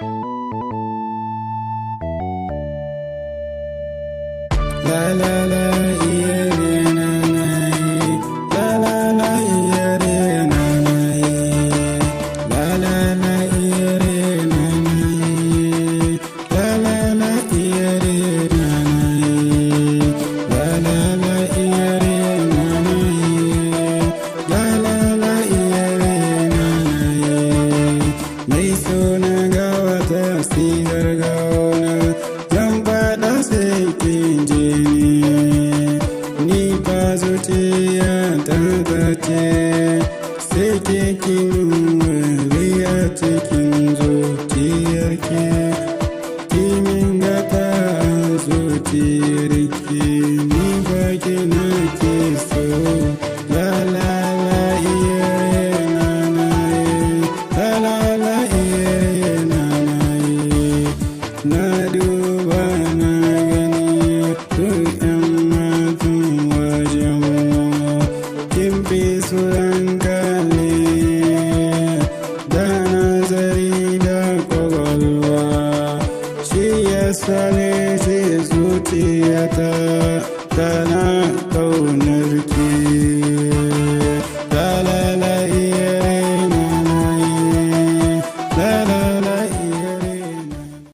La la la iya re na na ye. La la la iya re na na ye. La la la iya re na na ye. La la la iya re na na ye. La la la iya re na na ye. La la la iya re na na ye. Mai suna ga wata sigar gauna. Zan faɗa sai kin je ni ba zuciya ta zace sai ke kin wuri a cikin zuciyar ke kimin gata zuciyar ke ni ba ki na ke so. La la la iya na na ye. La la la iya na na ye. Na duba na gani duk 'yan matan wajenmu kin fi su hankali da nazari da kwakwalwa, shi ya sale shi zuciyata tana ƙaunar ki.